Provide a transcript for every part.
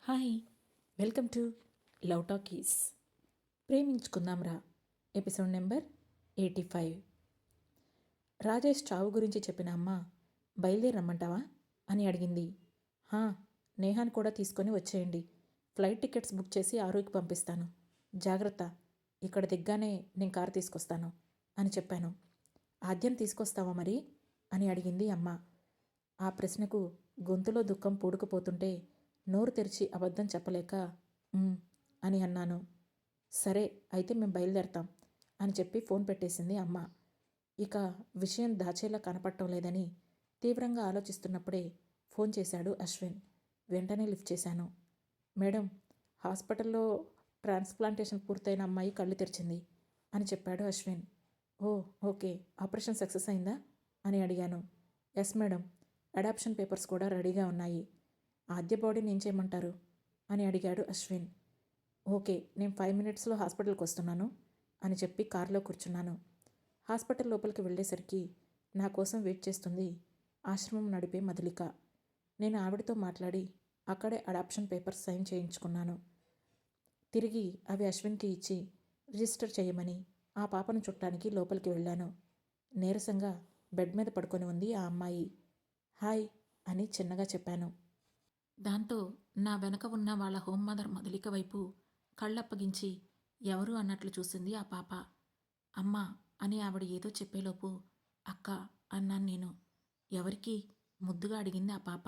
Hi, welcome to love talkies. Preminchukundam Raa episode number 85. Rajesh చావు గురించి చెప్పిన అమ్మ బయలుదేరమ్మంటావా అని అడిగింది. హా, నేహాన్ని కూడా తీసుకొని వచ్చేయండి. ఫ్లైట్ టికెట్స్ బుక్ చేసి ఆరుకి పంపిస్తాను. జాగ్రత్త, ఇక్కడ దిగ్గానే నేను కారు తీసుకొస్తాను అని చెప్పాను. ఆద్యం తీసుకొస్తావా మరి అని అడిగింది అమ్మ. ఆ ప్రశ్నకు గొంతులో దుఃఖం పూడుకుపోతుంటే నోరు తెరిచి అబద్ధం చెప్పలేక అని అన్నాను. సరే అయితే మేము బయలుదేరతాం అని చెప్పి ఫోన్ పెట్టేసింది అమ్మ. ఇక విషయం దాచేలా కనపడటం లేదని తీవ్రంగా ఆలోచిస్తున్నప్పుడే ఫోన్ చేశాడు అశ్విన్. వెంటనే లిఫ్ట్ చేశాను. మేడం, హాస్పిటల్లో ట్రాన్స్ప్లాంటేషన్ పూర్తయిన అమ్మాయి కళ్ళు తెరిచింది అని చెప్పాడు అశ్విన్. ఓ ఓకే, ఆపరేషన్ సక్సెస్ అయిందా అని అడిగాను. ఎస్ మేడం, అడాప్షన్ పేపర్స్ కూడా రెడీగా ఉన్నాయి. ఆద్య బాడీని ఏం చేయమంటారు అని అడిగాడు అశ్విన్. ఓకే, నేను 5 మినిట్స్లో హాస్పిటల్కి వస్తున్నాను అని చెప్పి కారులో కూర్చున్నాను. హాస్పిటల్ లోపలికి వెళ్ళేసరికి నా కోసం వెయిట్ చేస్తుంది ఆశ్రమం నడిపే మధులిక. నేను ఆవిడతో మాట్లాడి అక్కడే అడాప్షన్ పేపర్స్ సైన్ చేయించుకున్నాను. తిరిగి అవి అశ్విన్కి ఇచ్చి రిజిస్టర్ చేయమని ఆ పాపను చుట్టానికి లోపలికి వెళ్ళాను. నీరసంగా బెడ్ మీద పడుకొని ఉంది ఆ అమ్మాయి. హాయ్ అని చిన్నగా చెప్పాను. దాంతో నా వెనక ఉన్న వాళ్ళ హోమ్ మదర్ మధులిక వైపు కళ్ళప్పగించి ఎవరు అన్నట్లు చూసింది ఆ పాప. అమ్మా అని ఆవిడ ఏదో చెప్పేలోపు అక్క అన్నాను నేను. ఎవరికి ముద్దుగా అడిగింది ఆ పాప.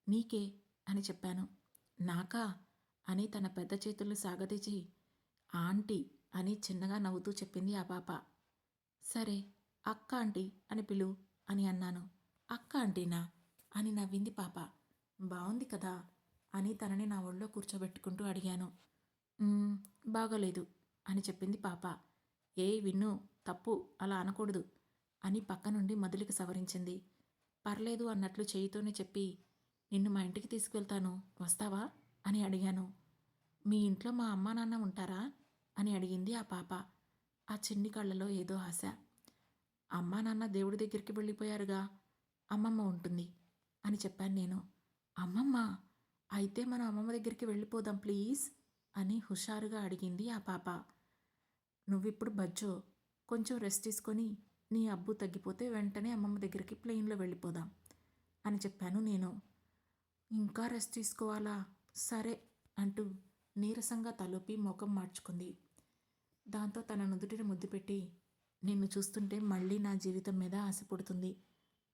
నీకే అని చెప్పాను. నాకా అని తన పెద్ద చేతుల్ని సాగదీచి ఆంటీ అని చిన్నగా నవ్వుతూ చెప్పింది ఆ పాప. సరే అక్క ఆంటీ అని పిలు అని అన్నాను. అక్క ఆంటీనా అని నవ్వింది పాప. బాగుంది కదా అని తనని నా ఒళ్ళో కూర్చోబెట్టుకుంటూ అడిగాను. బాగోలేదు అని చెప్పింది పాప. విన్ను, తప్పు, అలా అనకూడదు అని పక్క నుండి మధులిక సవరించింది. పర్లేదు అన్నట్లు చేయితోనే చెప్పి నిన్ను మా ఇంటికి తీసుకువెళ్తాను, వస్తావా అని అడిగాను. మీ ఇంట్లో మా అమ్మా నాన్న ఉంటారా అని అడిగింది ఆ పాప. ఆ చిన్ని కళ్ళలో ఏదో ఆశ. అమ్మా నాన్న దేవుడి దగ్గరికి వెళ్ళిపోయారుగా, అమ్మమ్మ ఉంటుంది అని చెప్పాను నేను. అమ్మమ్మ, అయితే మనం అమ్మమ్మ దగ్గరికి వెళ్ళిపోదాం ప్లీజ్ అని హుషారుగా అడిగింది ఆ పాప. నువ్విప్పుడు బజ్జో, కొంచెం రెస్ట్ తీసుకొని నీ అబ్బు తగ్గిపోతే వెంటనే అమ్మమ్మ దగ్గరికి ప్లేన్లో వెళ్ళిపోదాం అని చెప్పాను నేను. ఇంకా రెస్ట్ తీసుకోవాలా, సరే అంటూ నీరసంగా తలూపి ముఖం మార్చుకుంది. దాంతో తన నుదుటిని ముద్దు పెట్టి నిన్ను చూస్తుంటే మళ్ళీ నా జీవితం మీద ఆశ పుడుతుంది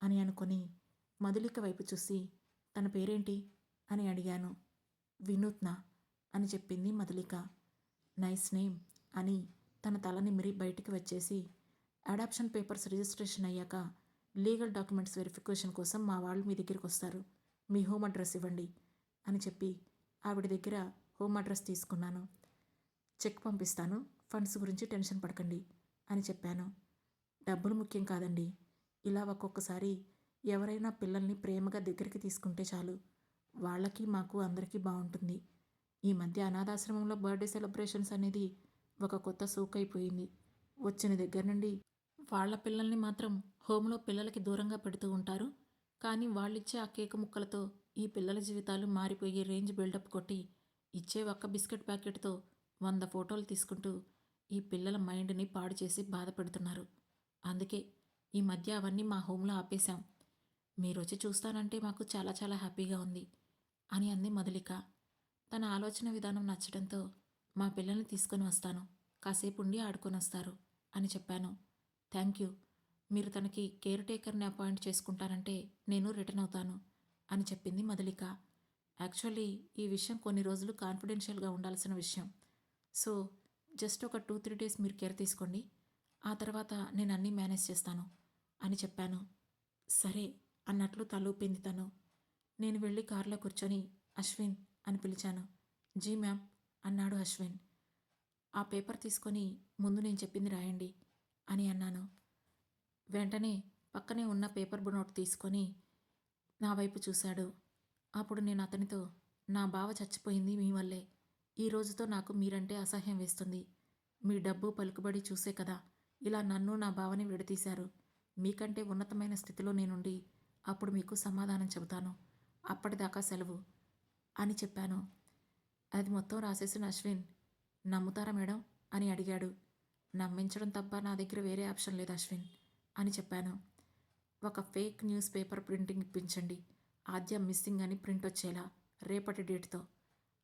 అని అనుకొని మధులిక వైపు చూసి తన పేరేంటి అని అడిగాను. వినూత్న అని చెప్పింది మధులిక. నైస్ నేమ్ అని తన తల నిమిరి బయటికి వచ్చేసి అడాప్షన్ పేపర్స్ రిజిస్ట్రేషన్ అయ్యాక లీగల్ డాక్యుమెంట్స్ వెరిఫికేషన్ కోసం మా వాళ్ళు మీ దగ్గరికి వస్తారు, మీ హోమ్ అడ్రస్ ఇవ్వండి అని చెప్పి ఆవిడ దగ్గర హోమ్ అడ్రస్ తీసుకున్నాను. చెక్ పంపిస్తాను, ఫండ్స్ గురించి టెన్షన్ పడకండి అని చెప్పాను. డబ్బులు ముఖ్యం కాదండి, ఇలా ఒక్కొక్కసారి ఎవరైనా పిల్లల్ని ప్రేమగా దగ్గరికి తీసుకుంటే చాలు, వాళ్ళకి మాకు అందరికీ బాగుంటుంది. ఈ మధ్య అనాథాశ్రమంలో బర్త్డే సెలబ్రేషన్స్ అనేది ఒక కొత్త సోకైపోయింది. వచ్చిన దగ్గర నుండి వాళ్ళ పిల్లల్ని మాత్రం హోమ్లో పిల్లలకి దూరంగా పెడుతూ ఉంటారు. కానీ వాళ్ళిచ్చే ఆ కేకు ముక్కలతో ఈ పిల్లల జీవితాలు మారిపోయే రేంజ్ బిల్డప్ కొట్టి ఇచ్చే ఒక్క బిస్కెట్ ప్యాకెట్తో 100 ఫోటోలు తీసుకుంటూ ఈ పిల్లల మైండ్ని పాడు చేసి బాధ పెడుతున్నారు. అందుకే ఈ మధ్య అవన్నీ మా హోమ్లో ఆపేశాం. మీరు వచ్చి చూస్తానంటే మాకు చాలా చాలా హ్యాపీగా ఉంది అని అంది మధులిక. తన ఆలోచన విధానం నచ్చడంతో మా పిల్లల్ని తీసుకొని వస్తాను, కాసేపు ఉండి ఆడుకొని వస్తారు అని చెప్పాను. థ్యాంక్ యూ, మీరు తనకి కేర్ టేకర్ని అపాయింట్ చేసుకుంటారంటే నేను రిటర్న్ అవుతాను అని చెప్పింది మధులిక. యాక్చువల్లీ ఈ విషయం కొన్ని రోజులు కాన్ఫిడెన్షియల్గా ఉండాల్సిన విషయం. సో జస్ట్ ఒక 2-3 డేస్ మీరు కేర్ తీసుకోండి, ఆ తర్వాత నేను అన్నీ మేనేజ్ చేస్తాను అని చెప్పాను. సరే అన్నట్లు తలూపింది తను. నేను వెళ్ళి కారులో కూర్చొని అశ్విన్ అని పిలిచాను. జీ మ్యామ్ అన్నాడు అశ్విన్. ఆ పేపర్ తీసుకొని ముందు నేను చెప్పింది రాయండి అని అన్నాను. వెంటనే పక్కనే ఉన్న పేపర్ నోట్ తీసుకొని నా వైపు చూశాడు. అప్పుడు నేను అతనితో, నా బావ చచ్చిపోయింది మీ వల్లే, ఈ రోజుతో నాకు మీరంటే అసహ్యం వేస్తుంది. మీ డబ్బు పలుకుబడి చూసే కదా ఇలా నన్ను నా బావని విడదీశారు. మీకంటే ఉన్నతమైన స్థితిలో నేనుండి అప్పుడు మీకు సమాధానం చెబుతాను, అప్పటిదాకా సెలవు అని చెప్పాను. అది మొత్తం రాసేసిన అశ్విన్, నమ్ముతారా మేడం అని అడిగాడు. నమ్మించడం తప్ప నా దగ్గర వేరే ఆప్షన్ లేదు అశ్విన్ అని చెప్పాను. ఒక ఫేక్ న్యూస్ పేపర్ ప్రింటింగ్ ఇప్పించండి, ఆద్య మిస్సింగ్ అని ప్రింట్ వచ్చేలా రేపటి డేట్తో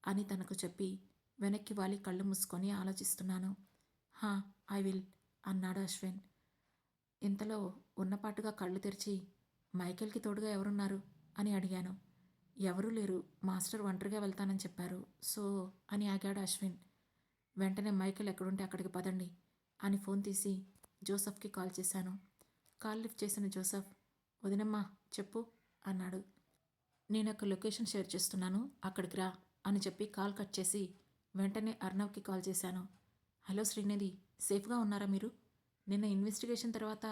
అని తనకు చెప్పి వెనక్కి వాలి కళ్ళు మూసుకొని ఆలోచిస్తున్నాను. హా, ఐ విల్ అన్నాడు అశ్విన్. ఇంతలో ఉన్నపాటుగా కళ్ళు తెరిచి మైకేల్కి తోడుగా ఎవరున్నారు అని అడిగాను. ఎవరూ లేరు, మాస్టర్ ఒంటరిగా వెళ్తానని చెప్పారు, సో అని ఆగాడు అశ్విన్. వెంటనే మైకేల్ ఎక్కడుంటే అక్కడికి పదండి అని ఫోన్ తీసి జోసఫ్కి కాల్ చేశాను. కాల్ లిఫ్ట్ చేసిన జోసఫ్, వదినమ్మా చెప్పు అన్నాడు. నేను ఒక లొకేషన్ షేర్ చేస్తున్నాను, అక్కడికి రా అని చెప్పి కాల్ కట్ చేసి వెంటనే అర్ణవ్కి కాల్ చేశాను. హలో శ్రీనిధి, సేఫ్గా ఉన్నారా మీరు? నిన్న ఇన్వెస్టిగేషన్ తర్వాత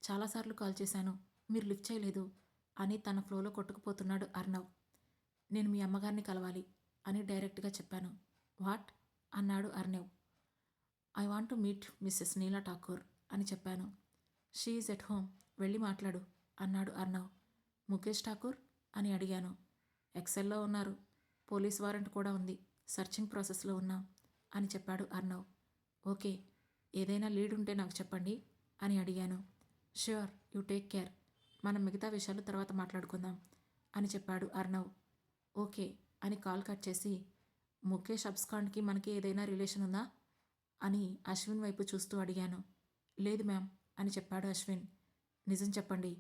చాలాసార్లు కాల్ చేశాను, మీరు లిఫ్ట్ చేయలేదు అని తన ఫ్లోలో కొట్టుకుపోతున్నాడు అర్ణవ్. నేను మీ అమ్మగారిని కలవాలి అని డైరెక్ట్గా చెప్పాను. వాట్ అన్నాడు Arnav. I want to meet missus Neela Thakur అని చెప్పాను. షీ ఈజ్ ఎట్ హోమ్, వెళ్ళి మాట్లాడు అన్నాడు అర్ణవ్. ముఖేష్ ఠాకూర్ అని అడిగాను. ఎక్సెల్లో ఉన్నారు, పోలీస్ వారెంట్ కూడా ఉంది, సర్చింగ్ ప్రాసెస్లో ఉన్నాం అని చెప్పాడు అర్ణవ్. ఓకే, ఏదైనా లీడ్ ఉంటే నాకు చెప్పండి అని అడిగాను. ష్యూర్, యూ టేక్ కేర్, మనం మిగతా విషయాలు తర్వాత మాట్లాడుకుందాం అని చెప్పాడు అర్ణవ్. ఓకే అని కాల్ కట్ చేసి, ముఖేష్ అబ్స్కాండ్కి మనకి ఏదైనా రిలేషన్ ఉందా అని అశ్విన్ వైపు చూస్తూ అడిగాను. లేదు మ్యామ్ అని చెప్పాడు అశ్విన్. నిజం చెప్పండి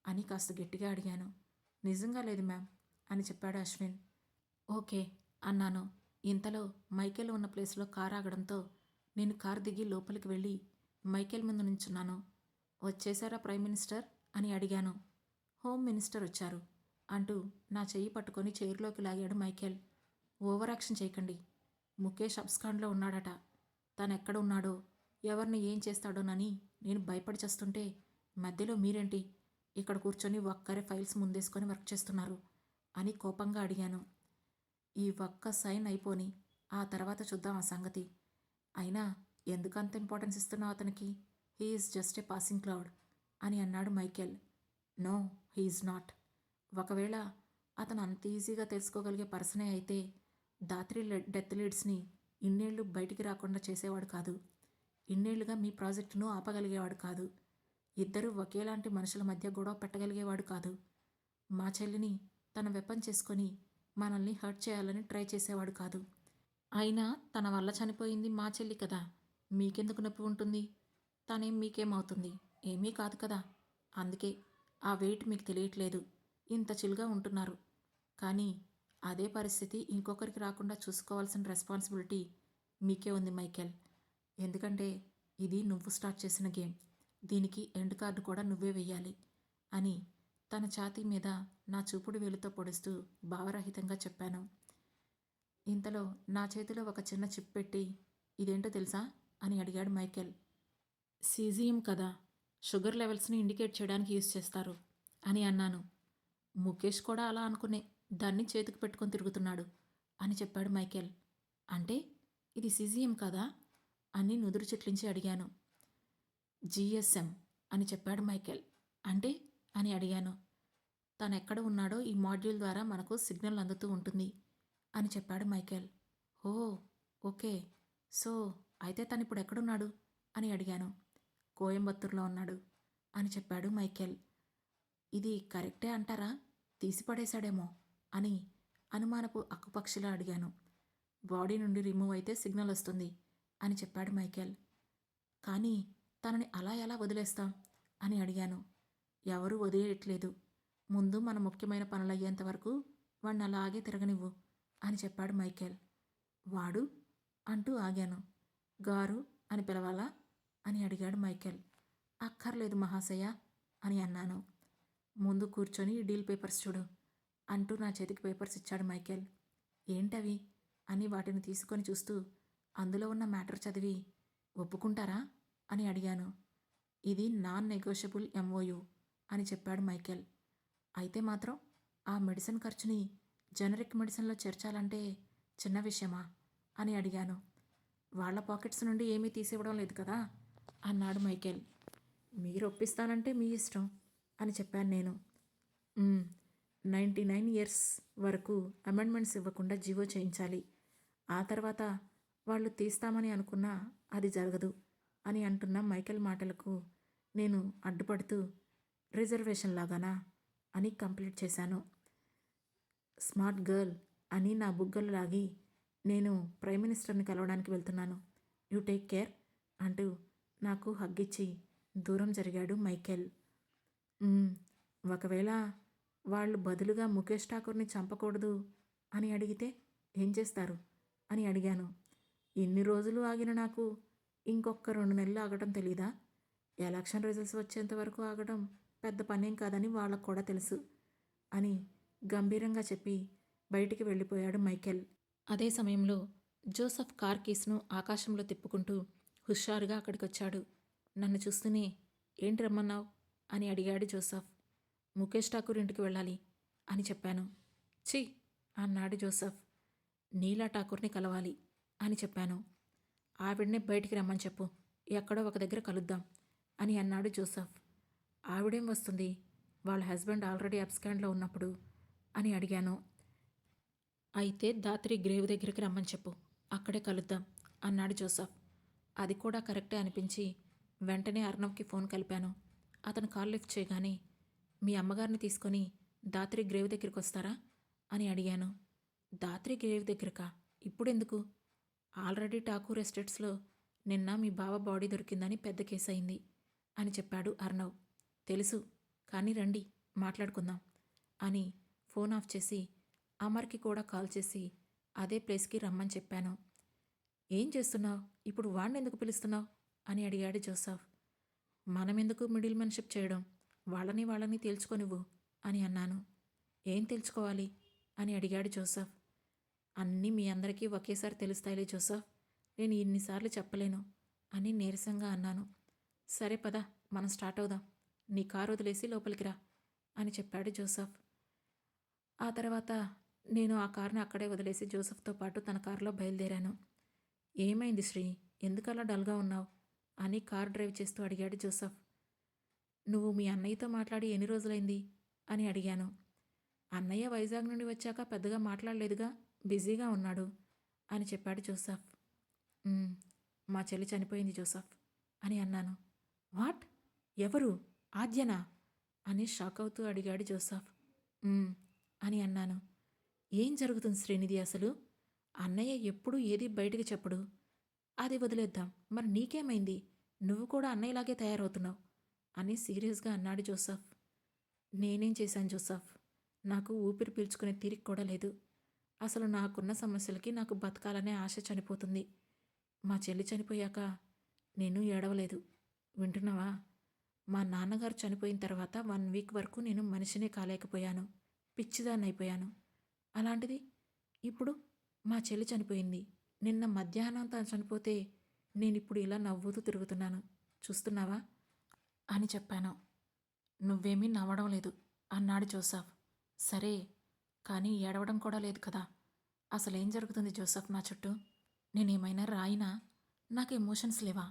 అని కాస్త గట్టిగా అడిగాను. నిజంగా లేదు మ్యామ్ అని చెప్పాడు అశ్విన్. ఓకే అన్నాను. ఇంతలో మైకేల్ ఉన్న ప్లేస్లో కారు ఆగడంతో నేను కారు దిగి లోపలికి వెళ్ళి మైకేల్ ముందు నించున్నాను. వచ్చేశారా ప్రైమ్ మినిస్టర్ అని అడిగాను. హోమ్ మినిస్టర్ వచ్చారు అంటూ నా చెయ్యి పట్టుకొని చైర్లోకి లాగాడు మైకేల్. ఓవర్ యాక్షన్ చేయకండి, ముఖేష్ అబ్స్కాండ్లో ఉన్నాడట, తనెక్కడ ఉన్నాడో ఎవరిని ఏం చేస్తాడోనని నేను భయపడి చేస్తుంటే మధ్యలో మీరేంటి ఇక్కడ కూర్చొని ఒక్కరే ఫైల్స్ ముందేసుకొని వర్క్ చేస్తున్నారు అని కోపంగా అడిగాను. ఈ ఒక్క సైన్ అయిపోని ఆ తర్వాత చూద్దాం ఆ సంగతి. అయినా ఎందుకంత ఇంపార్టెన్స్ ఇస్తున్నావు అతనికి? He is just a passing cloud అని అన్నాడు Michael. No, he is not. ఒకవేళ అతను అంత ఈజీగా తెలుసుకోగలిగే పర్సనే అయితే దాత్రి డెత్ లీడ్స్ని ఇన్నేళ్లు బయటికి రాకుండా చేసేవాడు కాదు, ఇన్నేళ్లుగా మీ ప్రాజెక్టును ఆపగలిగేవాడు కాదు, ఇద్దరూ ఒకేలాంటి మనుషుల మధ్య గొడవ పెట్టగలిగేవాడు కాదు, మా చెల్లిని తన వెపన్ చేసుకొని మనల్ని హర్ట్ చేయాలని ట్రై చేసేవాడు కాదు. అయినా తన వల్ల చనిపోయింది మా చెల్లి కదా, మీకెందుకు నొప్పి ఉంటుంది? తనేం మీకేమవుతుంది? ఏమీ కాదు కదా. అందుకే ఆ వెయిట్ మీకు తెలియట్లేదు, ఇంత చిల్గా ఉంటున్నారు. కానీ అదే పరిస్థితి ఇంకొకరికి రాకుండా చూసుకోవాల్సిన రెస్పాన్సిబిలిటీ మీకే ఉంది మైకేల్. ఎందుకంటే ఇది నువ్వు స్టార్ట్ చేసిన గేమ్, దీనికి ఎండ్ కార్డు కూడా నువ్వే వెయ్యాలి అని తన ఛాతీ మీద నా చూపుడు వేలుతో పొడుస్తూ భావరహితంగా చెప్పాను. ఇంతలో నా చేతిలో ఒక చిన్న చిప్ పెట్టి, ఇదేంటో తెలుసా అని అడిగాడు మైకేల్. సీజియం కదా, షుగర్ లెవెల్స్ని ఇండికేట్ చేయడానికి యూజ్ చేస్తారు అని అన్నాను. ముఖేష్ కూడా అలా అనుకునే దాన్ని చేతికి పెట్టుకొని తిరుగుతున్నాడు అని చెప్పాడు మైకేల్. అంటే ఇది సీజియం కదా అని నుదురు చిట్లించి అడిగాను. జిఎస్ఎం అని చెప్పాడు మైకేల్. అంటే అని అడిగాను. తనెక్కడ ఉన్నాడో ఈ మాడ్యూల్ ద్వారా మనకు సిగ్నల్ అందుతూ ఉంటుంది అని చెప్పాడు మైకేల్. ఓ ఓకే, సో అయితే తను ఇప్పుడు ఎక్కడున్నాడు అని అడిగాను. కోయంబత్తూర్లో ఉన్నాడు అని చెప్పాడు మైకేల్. ఇది కరెక్టే అంటారా, తీసిపడేశాడేమో అని అనుమానపు అక్కుపక్షిలా అడిగాను. బాడీ నుండి రిమూవ్ అయితే సిగ్నల్ వస్తుంది అని చెప్పాడు మైకేల్. కానీ తనని అలా ఎలా వదిలేస్తాం అని అడిగాను. ఎవరూ వదిలేయట్లేదు, ముందు మన ముఖ్యమైన పనులు అయ్యేంత వరకు వాడిని అలాగే తిరగనివ్వు అని చెప్పాడు మైకేల్. వాడు అంటూ ఆగాను. గారు అని పిలవాలా అని అడిగాడు మైకేల్. అక్కర్లేదు మహాశయ అని అన్నాను. ముందు కూర్చొని డీల్ పేపర్స్ చూడు అంటూ నా చేతికి పేపర్స్ ఇచ్చాడు మైకేల్. ఏంటవి అని వాటిని తీసుకొని చూస్తూ అందులో ఉన్న మ్యాటర్ చదివి, ఒప్పుకుంటారా అని అడిగాను. ఇది నాన్ నెగోషియబుల్ ఎంఓయు అని చెప్పాడు మైకేల్. అయితే మాత్రం ఆ మెడిసిన్ ఖర్చుని జనరిక్ మెడిసిన్లో చేర్చాలంటే చిన్న విషయమా అని అడిగాను. వాళ్ళ పాకెట్స్ నుండి ఏమీ తీసివ్వడం లేదు కదా అన్నాడు మైకేల్. మీరు ఒప్పిస్తానంటే మీ ఇష్టం అని చెప్పాను నేను. 99 years వరకు అమెండ్మెంట్స్ ఇవ్వకుండా జీవో చేయించాలి ఆ తర్వాత వాళ్ళు తీస్తామని అనుకున్నా అది జరగదు అని అంటున్న మైకేల్ మాటలకు నేను అడ్డుపడుతూ రిజర్వేషన్ లాగానా అని కంప్లీట్ చేశాను. స్మార్ట్ గర్ల్ అని నా బుగ్గలు లాగి నేను ప్రైమ్ మినిస్టర్ని కలవడానికి వెళ్తున్నాను, యూ టేక్ కేర్ అంటూ నాకు హగ్గిచ్చి దూరం జరిగాడు మైకేల్. ఒకవేళ వాళ్ళు బదులుగా ముఖేష్ ఠాకూర్ని చంపకూడదు అని అడిగితే ఏం చేస్తారు అని అడిగాను. ఇన్ని రోజులు ఆగిన నాకు ఇంకొక 2 నెలలు ఆగటం తెలీదా? ఎలక్షన్ రిజల్ట్స్ వచ్చేంత వరకు ఆగడం పెద్ద పనేం కాదని వాళ్ళకు కూడా తెలుసు అని గంభీరంగా చెప్పి బయటికి వెళ్ళిపోయాడు మైకేల్. అదే సమయంలో జోసెఫ్ కార్ కీస్ను ఆకాశంలో తిప్పుకుంటూ హుషారుగా అక్కడికొచ్చాడు. నన్ను చూస్తూనే ఏంటి రమ్మన్నావు అని అడిగాడు జోసెఫ్. ముఖేష్ ఠాకూర్ ఇంటికి వెళ్ళాలి అని చెప్పాను. ఛీ అన్నాడు జోసెఫ్. నీలా ఠాకూర్ని కలవాలి అని చెప్పాను. ఆవిడనే బయటికి రమ్మని చెప్పు, ఎక్కడో ఒక దగ్గర కలుద్దాం అని అన్నాడు జోసెఫ్. ఆవిడేం వస్తుంది, వాళ్ళ హస్బెండ్ ఆల్రెడీ అబ్స్కాండ్లో ఉన్నప్పుడు అని అడిగాను. అయితే దాత్రి గ్రేవ్ దగ్గరికి రమ్మని చెప్పు, అక్కడే కలుద్దాం అన్నాడు జోసెఫ్. అది కూడా కరెక్టే అనిపించి వెంటనే అర్ణవ్కి ఫోన్ కలిపాను. అతను కాల్ లిఫ్ట్ చేయగానే మీ అమ్మగారిని తీసుకొని దాత్రి గ్రేవ్ దగ్గరికి వస్తారా అని అడిగాను. దాత్రి గ్రేవ్ దగ్గరకా? ఇప్పుడెందుకు? ఆల్రెడీ ఠాకూర్ ఎస్టేట్స్లో నిన్న మీ బావ బాడీ దొరికిందని పెద్ద కేసు అయింది అని చెప్పాడు అర్ణవ్. తెలుసు, కానీ రండి మాట్లాడుకుందాం అని ఫోన్ ఆఫ్ చేసి అమర్కి కూడా కాల్ చేసి అదే ప్లేస్కి రమ్మని చెప్పాను. ఏం చేస్తున్నావు ఇప్పుడు, వాణ్ణెందుకు పిలుస్తున్నావు అని అడిగాడు జోసెఫ్. మనమెందుకు మిడిల్ మెన్షిప్ చేయడం, వాళ్ళని తేల్చుకొనివ్వు అని అన్నాను. ఏం తెలుసుకోవాలి అని అడిగాడు జోసెఫ్. అన్నీ మీ అందరికీ ఒకేసారి తెలుస్తాయిలే జోసెఫ్, నేను ఇన్నిసార్లు చెప్పలేను అని నీరసంగా అన్నాను. సరే పద, మనం స్టార్ట్ అవుదాం, నీ కారు వదిలేసి లోపలికి రా అని చెప్పాడు జోసెఫ్. ఆ తర్వాత నేను ఆ కారుని అక్కడే వదిలేసి జోసెఫ్తో పాటు తన కారులో బయలుదేరాను. ఏమైంది శ్రీ, ఎందుకలా డల్గా ఉన్నావు అని కార్ డ్రైవ్ చేస్తూ అడిగాడు జోసెఫ్. నువ్వు మీ అన్నయ్యతో మాట్లాడి ఎన్ని రోజులైంది అని అడిగాను. అన్నయ్య వైజాగ్ నుండి వచ్చాక పెద్దగా మాట్లాడలేదుగా, బిజీగా ఉన్నాడు అని చెప్పాడు జోసెఫ్. మా చెల్లి చనిపోయింది జోసెఫ్ అని అన్నాను. వాట్, ఎవరు, ఆద్యనా అని షాక్ అవుతూ అడిగాడు జోసెఫ్. అని అన్నాను. ఏం జరుగుతుంది శ్రీనిధి అసలు, అన్నయ్య ఎప్పుడు ఏది బయటికి చెప్పడు. అది వదిలేద్దాం, మరి నీకేమైంది, నువ్వు కూడా అన్నయ్యలాగే తయారవుతున్నావు అని సీరియస్గా అన్నాడు జోసెఫ్. నేనేం చేశాను జోసెఫ్, నాకు ఊపిరి పీల్చుకునే తీరిక కూడా లేదు. అసలు నాకున్న సమస్యలకి నాకు బతకాలనే ఆశ చనిపోతుంది. మా చెల్లి చనిపోయాక నేను ఏడవలేదు, వింటున్నావా? మా నాన్నగారు చనిపోయిన తర్వాత 1 వీక్ వరకు నేను మనిషినే కాలేకపోయాను, పిచ్చిదాన్ని అయిపోయాను. అలాంటిది ఇప్పుడు మా చెల్లి చనిపోయింది. నిన్న మధ్యాహ్నం తను చనిపోతే నేనిప్పుడు ఇలా నవ్వుతూ తిరుగుతున్నాను, చూస్తున్నావా అని చెప్పాను. నువ్వేమీ నవ్వడం లేదు అన్నాడు జోసెఫ్. సరే, కానీ ఏడవడం కూడా లేదు కదా. అసలేం జరుగుతుంది జోసెఫ్ నా చుట్టూ? నేనేమైనా రాయినా? నాకు ఎమోషన్స్ లేవా?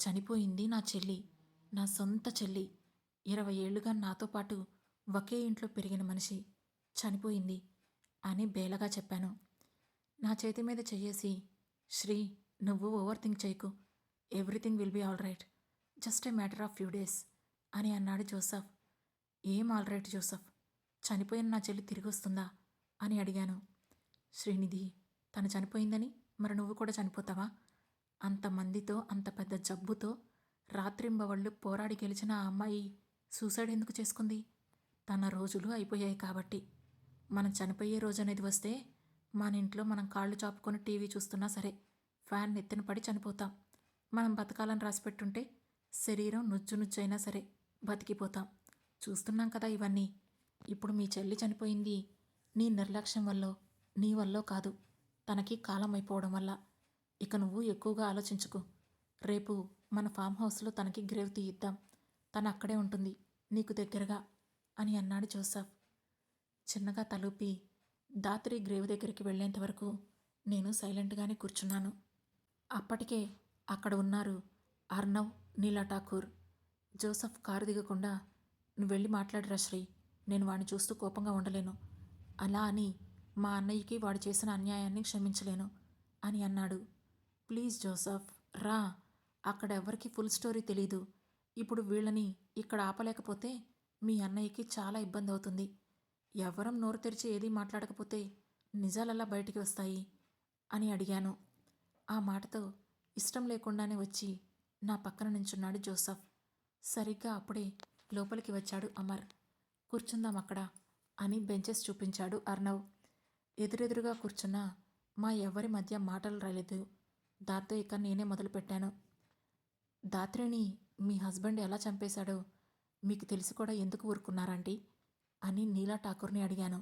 చనిపోయింది నా చెల్లి, నా సొంత చెల్లి, 20 ఏళ్లుగా నాతో పాటు ఒకే ఇంట్లో పెరిగిన మనిషి చనిపోయింది అని బేలగా చెప్పాను. నా చేతి మీద చెయ్యేసి, శ్రీ నువ్వు ఓవర్ థింక్ చేయకు, everything will be all right, just a matter of few days అని అన్నాడు జోసెఫ్. ఏం ఆల్ రైట్ జోసెఫ్, చనిపోయిన నా చెల్లి తిరిగి వస్తుందా అని అడిగాను. శ్రీనిధి, తను చనిపోయిందని మరి నువ్వు కూడా చనిపోతావా? అంతమందితో అంత పెద్ద జబ్బుతో రాత్రింబవళ్ళు పోరాడి గెలిచిన ఆ అమ్మాయి సూసైడ్ ఎందుకు చేసుకుంది? తన రోజులు అయిపోయాయి కాబట్టి. మనం చనిపోయే రోజు అనేది వస్తే మన ఇంట్లో మనం కాళ్ళు చాపుకొని టీవీ చూస్తున్నా సరే ఫ్యాన్ నెత్తిన పడి చనిపోతాం. మనం బతకాలని రాసిపెట్టుంటే శరీరం నుజ్జు నుజ్జైనా సరే బతికిపోతాం. చూస్తున్నాం కదా ఇవన్నీ. ఇప్పుడు మీ చెల్లి చనిపోయింది నీ నిర్లక్ష్యం వల్లో, నీ వల్లో కాదు, తనకి కాలం అయిపోవడం వల్ల. ఇక నువ్వు ఎక్కువగా ఆలోచించుకు. రేపు మన ఫామ్ హౌస్లో తనకి గ్రేవ్ తీయిద్దాం, తను అక్కడే ఉంటుంది నీకు దగ్గరగా అని అన్నాడు జోసెఫ్. చిన్నగా తలూపి దాత్రి గ్రేవ్ దగ్గరికి వెళ్ళేంతవరకు నేను సైలెంట్గానే కూర్చున్నాను. అప్పటికే అక్కడ ఉన్నారు అర్ణవ్, నీలా ఠాకూర్. జోసెఫ్ కారు దిగకుండా నువ్వు వెళ్ళి మాట్లాడరా శ్రీ, నేను వాడిని చూస్తూ కోపంగా ఉండలేను. అలా అని మా అన్నయ్యకి వాడు చేసిన అన్యాయాన్ని క్షమించలేను అని అన్నాడు. ప్లీజ్ జోసఫ్ రా, అక్కడ ఎవరికి ఫుల్ స్టోరీ తెలీదు. ఇప్పుడు వీళ్ళని ఇక్కడ ఆపలేకపోతే మీ అన్నయ్యకి చాలా ఇబ్బంది అవుతుంది. ఎవరం నోరు తెరిచి ఏదీ మాట్లాడకపోతే నిజాలలా బయటికి వస్తాయి అని అడిగాను. ఆ మాటతో ఇష్టం లేకుండానే వచ్చి నా పక్కన నించున్నాడు జోసఫ్. సరిగ్గా అప్పుడే లోపలికి వచ్చాడు అమర్. కూర్చుందాం అక్కడ అని బెంచెస్ చూపించాడు అర్ణవ్. ఎదురెదురుగా కూర్చున్నా మా ఎవరి మధ్య మాటలు రాలేదు. దాంతో ఇక నేనే మొదలుపెట్టాను. దాత్రిని మీ హస్బెండ్ ఎలా చంపేశాడో మీకు తెలిసి కూడా ఎందుకు ఊరుకున్నారంటీ అని నీలా ఠాకూర్ని అడిగాను.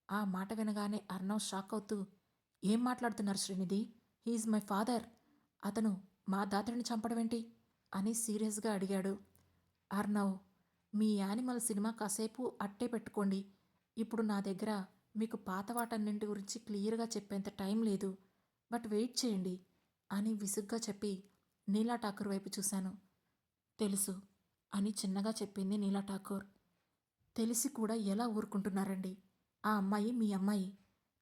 ఆ మాట వినగానే అర్ణవ్ షాక్ అవుతూ, ఏం మాట్లాడుతున్నారు శ్రీనిధి? He is my father. అతను మా దాత్రిని చంపడమేంటి అని సీరియస్గా అడిగాడు. అర్ణవ్, మీ యానిమల్ సినిమా కాసేపు అట్టే పెట్టుకోండి. ఇప్పుడు నా దగ్గర మీకు పాత వాటన్నింటి గురించి క్లియర్గా చెప్పేంత టైం లేదు. బట్ వెయిట్ చేయండి అని విసుగ్గా చెప్పి నీలా ఠాకూర్ వైపు చూశాను. తెలుసు అని చిన్నగా చెప్పింది నీలా ఠాకూర్. తెలిసి కూడా ఎలా ఊరుకుంటున్నారండి? ఆ అమ్మాయి మీ అమ్మాయి.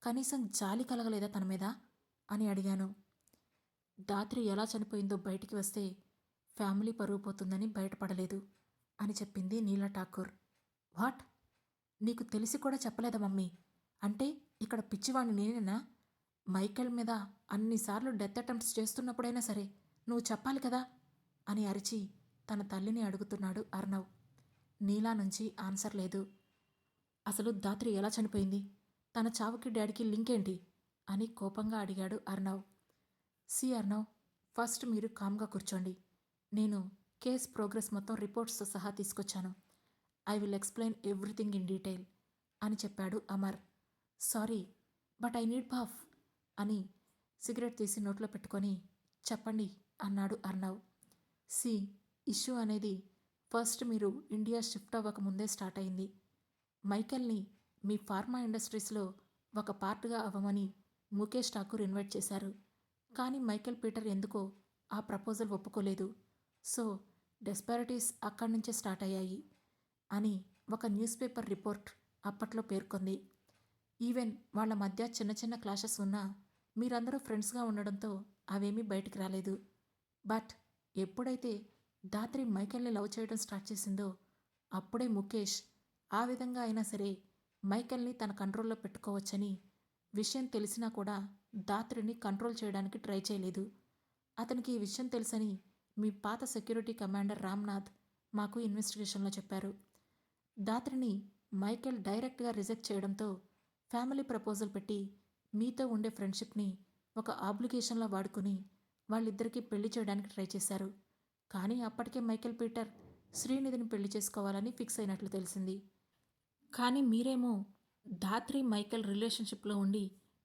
కనీసం జాలి కలగలేదా తన మీద అని అడిగాను. దాత్రి ఎలా చనిపోయిందో బయటికి వస్తే ఫ్యామిలీ పరువు పోతుందని బయటపడలేదు అని చెప్పింది నీలా ఠాకూర్. వాట్? నీకు తెలిసి కూడా చెప్పలేదా మమ్మీ? అంటే ఇక్కడ పిచ్చివాణ్ణి నేనేనా? మైకేల్ మీద అన్నిసార్లు డెత్ అటెంప్ట్స్ చేస్తున్నప్పుడైనా సరే నువ్వు చెప్పాలి కదా అని అరిచి తన తల్లిని అడుగుతున్నాడు అర్ణవ్. నీలా నుంచి ఆన్సర్ లేదు. అసలు దాత్రి ఎలా చనిపోయింది? తన చావుకి డాడీకి లింక్ ఏంటి అని కోపంగా అడిగాడు అర్ణవ్. అర్ణవ్, ఫస్ట్ మీరు కామ్గా కూర్చోండి. నేను కేస్ ప్రోగ్రెస్ మొత్తం రిపోర్ట్స్తో సహా తీసుకొచ్చాను. I will explain everything in detail అని చెప్పాడు Amar. Sorry, but I need puff అని సిగరెట్ తీసి నోట్లో పెట్టుకొని చెప్పండి అన్నాడు అర్ణవ్. ఇష్యూ అనేది ఫస్ట్ మీరు ఇండియా షిఫ్ట్ అవ్వకముందే స్టార్ట్ అయింది. మైకేల్ని మీ ఫార్మా ఇండస్ట్రీస్లో ఒక పార్ట్గా అవ్వమని ముఖేష్ ఠాకూర్ ఇన్వైట్ చేశారు. కానీ మైకేల్ పీటర్ ఎందుకో ఆ ప్రపోజల్ ఒప్పుకోలేదు. సో డెస్పారిటీస్ అక్కడి నుంచే స్టార్ట్ అయ్యాయి అని ఒక న్యూస్ పేపర్ రిపోర్ట్ అప్పట్లో పేర్కొంది. ఈవెన్ వాళ్ళ మధ్య చిన్న చిన్న క్లాషెస్ ఉన్నా మీరందరూ ఫ్రెండ్స్గా ఉండడంతో అవేమీ బయటికి రాలేదు. బట్ ఎప్పుడైతే దాత్రి మైకేల్ని లవ్ చేయడం స్టార్ట్ చేసిందో అప్పుడే ముఖేష్ ఆ విధంగా అయినా సరే మైకేల్ని తన కంట్రోల్లో పెట్టుకోవచ్చని విషయం తెలిసినా కూడా దాత్రిని కంట్రోల్ చేయడానికి ట్రై చేయలేదు. అతనికి ఈ విషయం తెలుసని మీ పాత సెక్యూరిటీ కమాండర్ రామ్నాథ్ మాకు ఇన్వెస్టిగేషన్లో చెప్పారు. దాత్రిని మైకేల్ డైరెక్ట్గా రిజెక్ట్ చేయడంతో ఫ్యామిలీ ప్రపోజల్ పెట్టి మీతో ఉండే ఫ్రెండ్షిప్ని ఒక ఆబ్లిగేషన్లా వాడుకుని వాళ్ళిద్దరికీ పెళ్లి చేయడానికి ట్రై చేశారు. కానీ అప్పటికే మైకేల్ పీటర్ శ్రీనిధిని పెళ్లి చేసుకోవాలని ఫిక్స్ అయినట్లు తెలిసింది. కానీ మీరేమో ధాత్రి మైకేల్ రిలేషన్షిప్లో ఉండి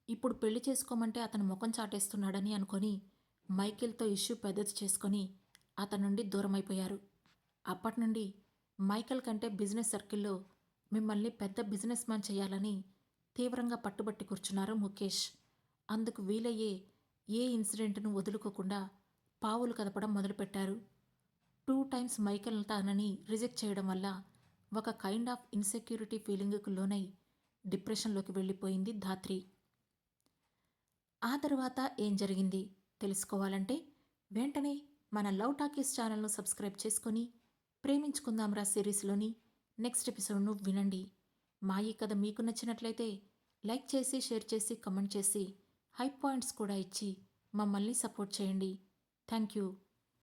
ఇప్పుడు పెళ్లి చేసుకోమంటే అతను ముఖం చాటేస్తున్నాడని అనుకొని మైకేల్తో ఇష్యూ పెద్దది చేసుకొని అతని నుండి దూరమైపోయారు. అప్పటి నుండి మైకేల్ కంటే బిజినెస్ సర్కిల్లో మిమ్మల్ని పెద్ద బిజినెస్ మ్యాన్ చేయాలని తీవ్రంగా పట్టుబట్టి కూర్చున్నారు ముఖేష్. అందుకు వీలయ్యే ఏ ఇన్సిడెంట్ను వదులుకోకుండా పావులు కదపడం మొదలుపెట్టారు. 2 టైమ్స్ మైకేల్ తనని రిజెక్ట్ చేయడం వల్ల ఒక కైండ్ ఆఫ్ ఇన్సెక్యూరిటీ ఫీలింగ్కు లోనై డిప్రెషన్లోకి వెళ్ళిపోయింది ధాత్రి. ఆ తర్వాత ఏం జరిగింది తెలుసుకోవాలంటే వెంటనే మన లవ్ టాకీస్ ఛానల్ను సబ్స్క్రైబ్ చేసుకొని ప్రేమించుకుందాంరా సిరీస్లోని నెక్స్ట్ ఎపిసోడ్ను వినండి. మా ఈ కథ మీకు నచ్చినట్లయితే లైక్ చేసి, షేర్ చేసి, కమెంట్ చేసి, హై పాయింట్స్ కూడా ఇచ్చి మమ్మల్ని సపోర్ట్ చేయండి. Thank you.